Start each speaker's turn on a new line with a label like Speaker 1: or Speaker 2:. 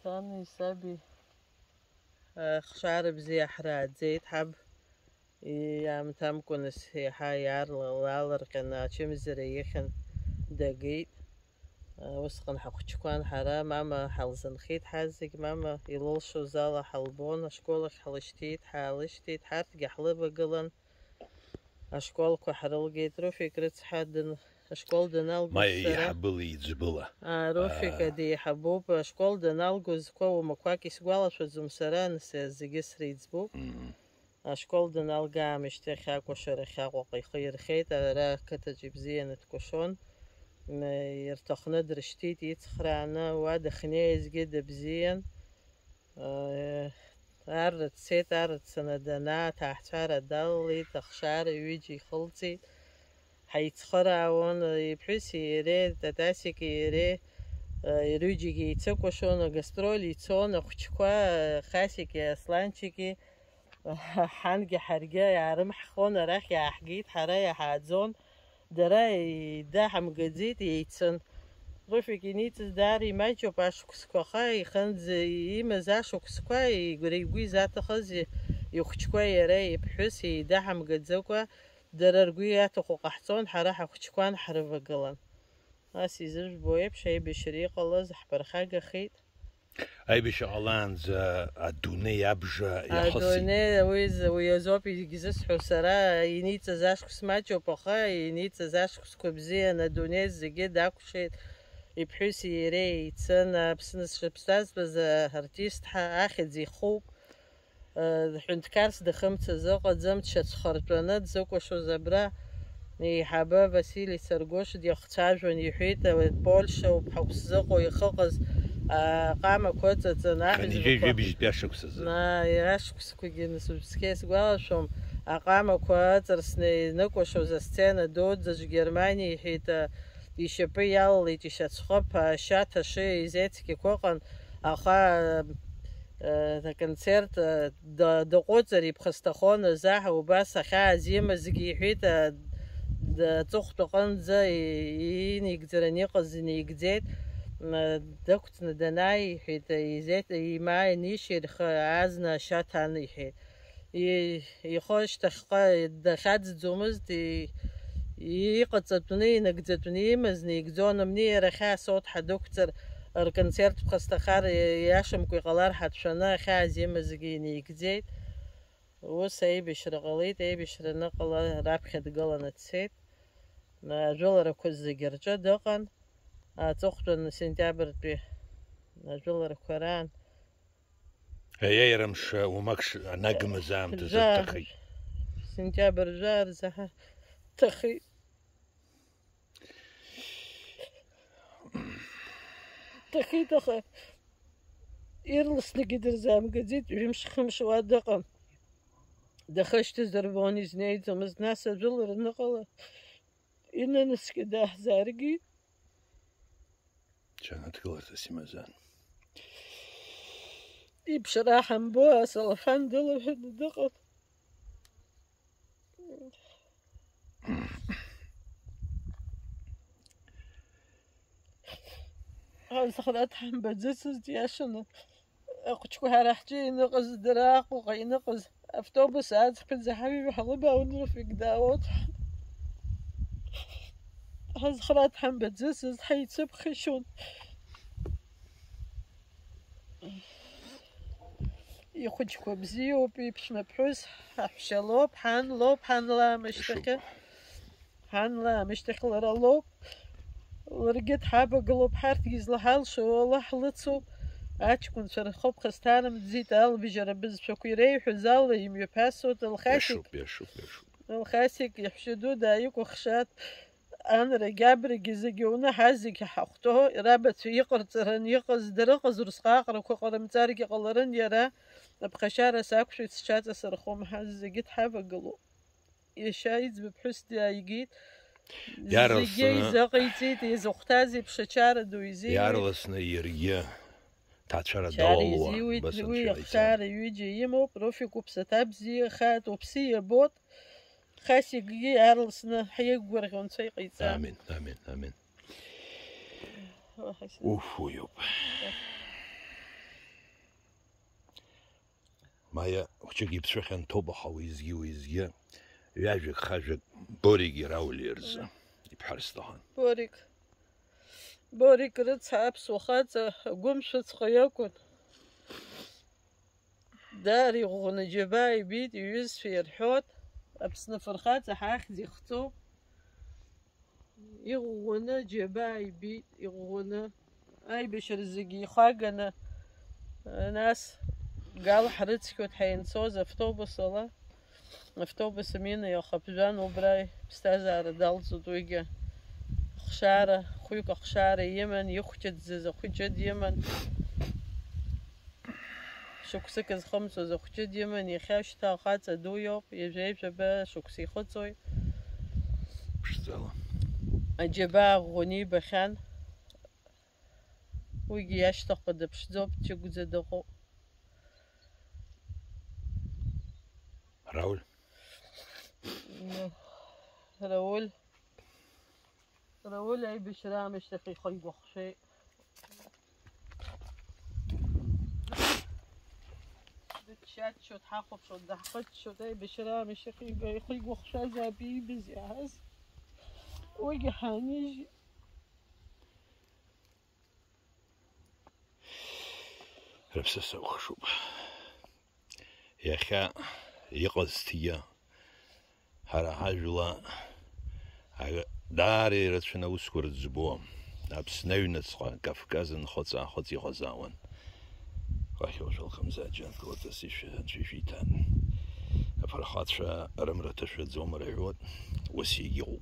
Speaker 1: ثاني سبي خشار بزي أحراد زيت حب يام تام كونس هي حيار لالر كنا شمزريخن دقيق وسخن حقشكوان حرا ماما حلزن خيت حازق ماما يلولشو زالا حلبون أشكولك حلشتيت حالشتيت حارت قحلبة قلن أشكولك حرلقيت روفي كرت حد أشكول دنالقو
Speaker 2: ما يحبلي زبلة
Speaker 1: روفي كدي حبوب أشكول دنالقو زكو ومكواكي سقوالا شو زمسران سيزيقس ريزبوب أشكول دنالقا مشتخاك وشرخاك وقيخير خيت را كتجيب زينة كوشون يرتخنا درشتيت يتخرانا وادخنيز قد بزين أرد سيت أرد سندنا تحتار دالي تخشار ويجي خلطي حيتخراون يبحث يري تتاسك يري يروجي يتسكوشون غسترولي تون خشكوا خاسك أسلانشكي حنجي حرجة يعرمح خون راح يحجيت حرايا حادزون دراي داحم قديت يتسن رفيق نيت داري ما يجو باش كسكوخاي خنز يمزاش كسكواي يقولي ذات خز يخشكواي يراي بحسي داحم قدزوكوا دررقوي تخو قحصون حراح خشكوان حرف قلن هاسي زرج بويب شي بشريق الله زحبر خاقة خيت
Speaker 2: أي بشغلان الدنيا أبجا يحصي
Speaker 1: الدنيا ويزوبي جزس حسرا ينيت زاش كسماتشو بخا ينيت زاش كسكوبزين الدنيا زجي داكو شيء يبحث يري يتسنى بسنس شبستاز بز هرتيست أخذ زي خوب حنت كارس دخمت زوق زمت شتخرطنت زوق وشو زبرا يحبا فاسيلي سرقوش دي اختاجون يحيط بولشا وبحوس زوق ويخقز قام كوتا تناحي
Speaker 2: يجي بيجي بيشك سز
Speaker 1: نا ياشك سكوجين سبسكيس قالشوم قام كوتا رسني نكوشو زستينا دود زج جرماني يحيط يشبي يالي تشتخب شاتا شي زيتكي كوقن أخا كونцерت دقوتري بخستخون زاح وباس خا زيما زكي حيت تخطقن زي يقدرني قزني يقديت دكت ندناي حيت يزيت يما نيشير عازنا شاتان يحيت يخش تخقا دخات زومز دي يقصتني نقدتني مزني يقزون مني رخا صوت حدكتر الكونцерت بخستخار ياشم كي قلار حد شنا خازي مزجيني يكزيت وساي بشرغليت اي بشرنقل رابخد قلنا تسيت نجول ركوز جرجا دقن تخطن سنتابر بي نجول ركوران
Speaker 2: هي يرمش ومكش نجم زام تزتخي
Speaker 1: سنتابر جار زها تخي تخي تخي يرلس نقدر زام قديت يمش خمش وادقم دخشت زربوني زنيت ومز ناس جلر النقلة إن نسكده زارقي
Speaker 2: كانت قلت سيمازان
Speaker 1: بصراحة مبوس الحمد لله في الدقل خلات حم بجسس دياشنا أقشكو هرحجي نقص دراق وقي نقص أفتوبس عاد خبز حبيبي حلبة ونرفق داوت خلات حم بجسس حيت سبخشون يخشكو بزيو بيبش مبحوس حشلوب حان لوب حان لا مشتكى حان لا مشتكى لرلوب ورقت حابة قلوب حارت يزلحال شو والله حلتسو أشكون شر خب خستانم تزيد أل بجربز شو كيريح وزال يم يباسو الخاسك
Speaker 2: يشوب
Speaker 1: الخاسك يحشدو دايك وخشات أنا رجابر جزجونا حازك حقته رابط يقرترن يقز درقز رسقاق ركوقر متارك قلرن يرا بخشارة ساكشو تشات سرخوم حازك حابة قلوب يشايز ببحس دايجيت زي زقيتي يزختازي بشچار دويزي
Speaker 2: يارلسنا يريا تاتشارا
Speaker 1: دولوا بس يختار يجي يمو بروفيكو بستابزي خات وبسي بوت خاسي يارلسنا حيقور غون سيقيت
Speaker 2: آمين آمين آمين أوف يوب مايا وشجيب سرخن توبخ ويزجي يعجك خاجك بوريجي راول يرز يبحرستهان
Speaker 1: بوريك رتسابس وخات قمشت خياكن داري غون جباي بيت يوز في الحوت أبس نفرخات حاخذ يختو يغونا جباي بيت يغونا أي بشر زقي خاقنا ناس قال حرتك وتحين صوز أفتوبس الله أفتوبس مين يا خبزان وبراي بستازار دال زدويجا خشارة خويك خشارة يمن يخجد زز خجد يمن شوكسك از خمسة زخجد يمن يخاش تا خاطة دويوب يجيب جبا شوكسي خطوي
Speaker 2: بشتغل
Speaker 1: أجبا غني بخان ويجي يشتقد بشدوب تيجوز دغو راول أي بشرام اشتقي خي بخشي شات شو تحقق شو دحقت شو داي بشرام اشتقي خي بخشي زابي بزياز ويجي حانيجي
Speaker 2: ربسس وخشوب يا خا يقصتيا هرا حاجلا داري رتشنا وسكر الزبوم نابس نيونتسقا كافكازن خطي غزاون راح يوجه الخمسة جان كوتسي شيشيتان فرخات شا رمرة شا زومر عود وسيجو